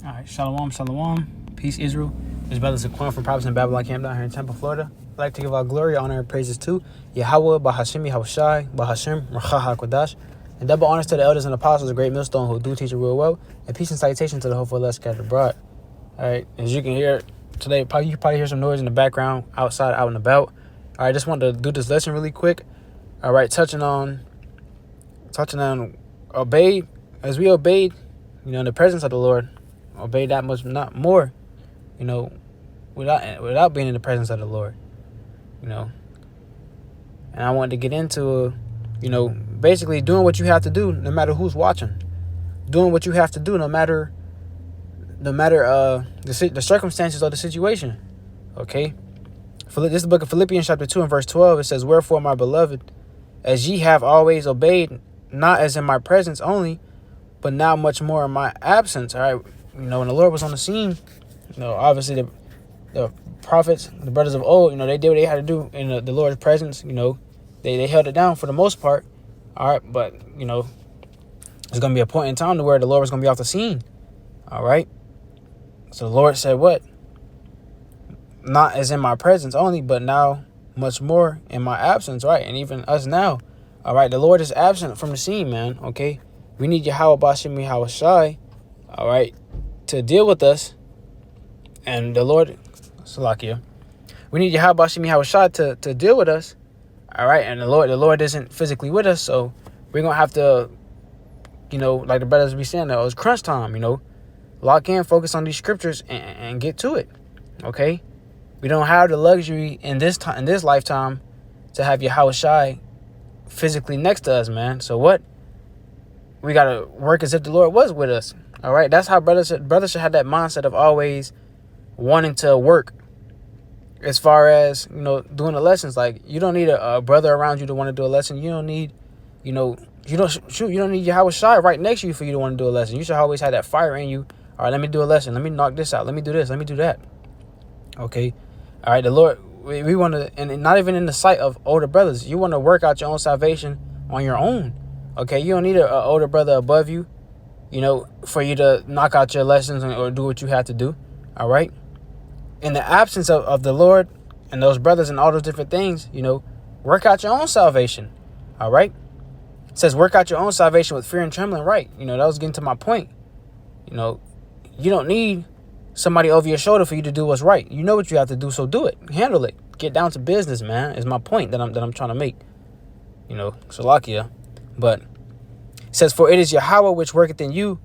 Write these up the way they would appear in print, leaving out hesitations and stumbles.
All right, shalom, shalom. Peace, Israel. This brother Zaquan from Prophets in Babylon Camp down here in Tampa, Florida. I'd like to give our glory, honor, and praises to YAHAWAH, BAHASHam, YAHAWASHI, BAHASHam, RAWCHAA, QADASH. And double honors to the elders and apostles of Great Millstone who do teach it real well. And peace and salutation to the hopeful less scattered abroad. All right, as you can hear today, you can probably hear some noise in the background outside, out and about. All right, just wanted to do this lesson really quick. All right, touching on obey, as we obeyed, in the presence of the Lord. Obey that much, not more, without being in the presence of the Lord, And I wanted to get into, basically doing what you have to do, no matter who's watching. Doing what you have to do, no matter the circumstances or the situation. Okay. This is the book of Philippians chapter 2 and verse 12. It says, "Wherefore, my beloved, as ye have always obeyed, not as in my presence only, but now much more in my absence." All right. When the Lord was on the scene, obviously the prophets, the brothers of old, they did what they had to do in the Lord's presence. They held it down for the most part. All right. But, there's going to be a point in time to where the Lord was going to be off the scene. All right. So the Lord said what? Not as in my presence only, but now much more in my absence. Right. And even us now. All right. The Lord is absent from the scene, man. Okay. We need YAHAWASHI, YAHAWASHI. All right, to deal with us, and the Lord, Salakia, we need YAHAWASHI, YAHAWASHI to deal with us. All right, and the Lord isn't physically with us, so we're gonna have to, like the brothers be saying, it's crunch time. Lock in, focus on these scriptures, and get to it. Okay, we don't have the luxury in this lifetime to have YAHAWASHI physically next to us, man. So what? We gotta work as if the Lord was with us. All right, that's how brothers should have that mindset of always wanting to work. As far as doing the lessons, like you don't need a brother around you to want to do a lesson. You don't need, you don't need YAHAWASHI right next to you for you to want to do a lesson. You should always have that fire in you. All right, let me do a lesson. Let me knock this out. Let me do this. Let me do that. Okay, all right. The Lord, we want to, and not even in the sight of older brothers. You want to work out your own salvation on your own. Okay, you don't need an older brother above you. For you to knock out your lessons or do what you have to do. All right. In the absence of the Lord and those brothers and all those different things, work out your own salvation. All right. It says, work out your own salvation with fear and trembling. Right. That was getting to my point. You don't need somebody over your shoulder for you to do what's right. You know what you have to do. So do it. Handle it. Get down to business, man, is my point that I'm trying to make. Salakia. But it says, "For it is Yahweh which worketh in you,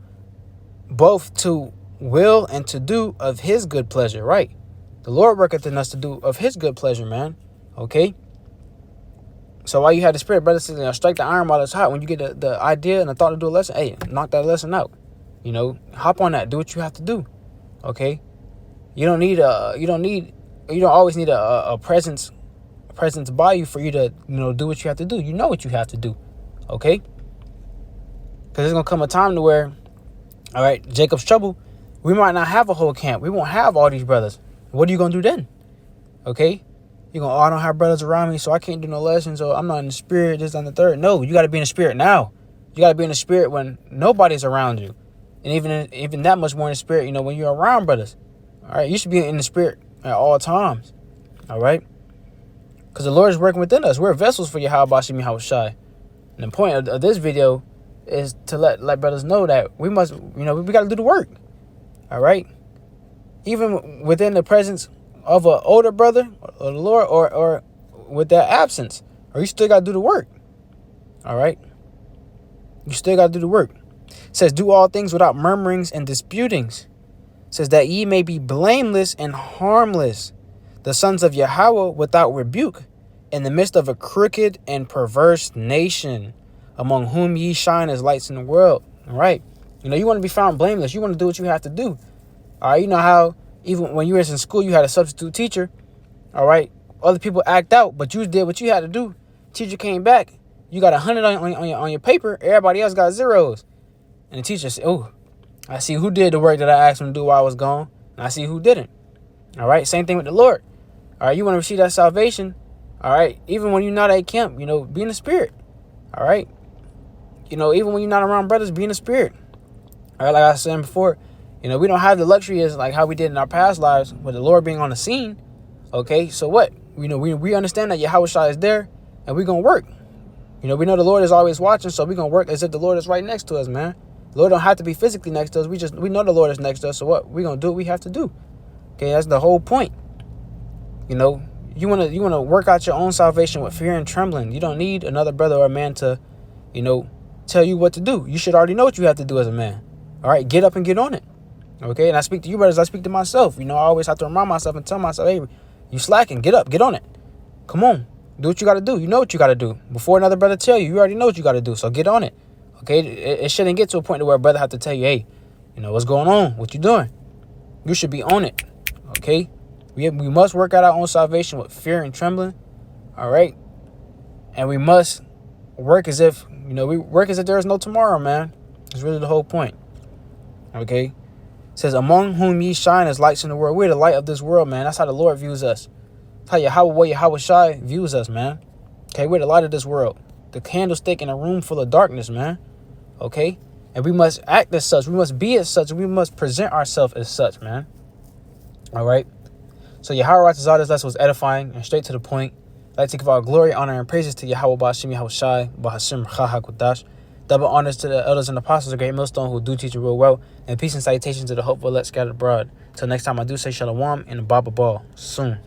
both to will and to do of his good pleasure." Right. The Lord worketh in us to do of his good pleasure, man. Okay. So while you have the Spirit, brother says, strike the iron while it's hot. When you get the idea and the thought to do a lesson, hey, knock that lesson out. Hop on that. Do what you have to do. Okay. You don't always need a presence by you for you to, do what you have to do. You know what you have to do. Okay. Because there's going to come a time to where, all right, Jacob's trouble, we might not have a whole camp. We won't have all these brothers. What are you going to do then? Okay? You're going, I don't have brothers around me, so I can't do no lessons, or I'm not in the spirit, this and the third. No, you got to be in the spirit now. You got to be in the spirit when nobody's around you. And even that much more in the spirit, when you're around brothers. All right? You should be in the spirit at all times. All right? Because the Lord is working within us. We're vessels for YAHAWASHI, YAHAWASHI. And the point of this video is to let brothers know that we must, we got to do the work. All right. Even within the presence of an older brother or the Lord, or with their absence, or you still got to do the work. All right. You still got to do the work. It says, do all things without murmurings and disputings. It says that ye may be blameless and harmless, the sons of Yahweh without rebuke, in the midst of a crooked and perverse nation, among whom ye shine as lights in the world. All right. You want to be found blameless. You want to do what you have to do. All right. You know how even when you were in school, you had a substitute teacher. All right. Other people act out, but you did what you had to do. Teacher came back. You got 100 on your paper. Everybody else got zeros. And the teacher said, oh, I see who did the work that I asked him to do while I was gone. And I see who didn't. All right. Same thing with the Lord. All right. You want to receive that salvation. All right. Even when you're not at camp, be in the spirit. All right. Even when you're not around brothers, be in the spirit. All right, like I was saying before, You know, we don't have the luxury as like how we did in our past lives with the Lord being on the scene. Okay, so what? You know, we understand that Yahawashi is there, and we're going to work. You know, we know the Lord is always watching, so we're going to work as if the Lord is right next to us, man. The Lord don't have to be physically next to us. We know the Lord is next to us, so what? We're going to do what we have to do. Okay, that's the whole point. You know, you want to work out your own salvation with fear and trembling. You don't need another brother or a man to, you know, tell you what to do. You should already know what you have to do as a man. All right, get up and get on it. Okay, and I speak to you brothers, I speak to myself. You know, I always have to remind myself and tell myself, hey, you slacking, get up, get on it. Come on, do what you got to do. You know what you got to do. Before another brother tell you, you already know what you got to do, so get on it. Okay, it shouldn't get to a point where a brother have to tell you, hey, you know, what's going on, what you doing. You should be on it, okay? We must work out our own salvation with fear and trembling, all right? And we must work as if, you know, we work as if there is no tomorrow, man. It's really the whole point, okay? It says, among whom ye shine as lights in the world. We're the light of this world, man. That's how the Lord views us. That's how YAHAWASHI views us, man. Okay, we're the light of this world. The candlestick in a room full of darkness, man. Okay? And we must act as such. We must be as such. We must present ourselves as such, man. All right? So Yahweh this lesson was edifying and straight to the point. I'd like to give all glory, honor, and praises to Yahweh, BAHASHAM, YAHAWASHI, BAHASHAM, QADASH. Double honors to the elders and apostles of Great Millstone who do teach and rule well. And peace and salutations to the hopeful elect scattered abroad. Till next time, I do say shalom and a baba ball. Soon.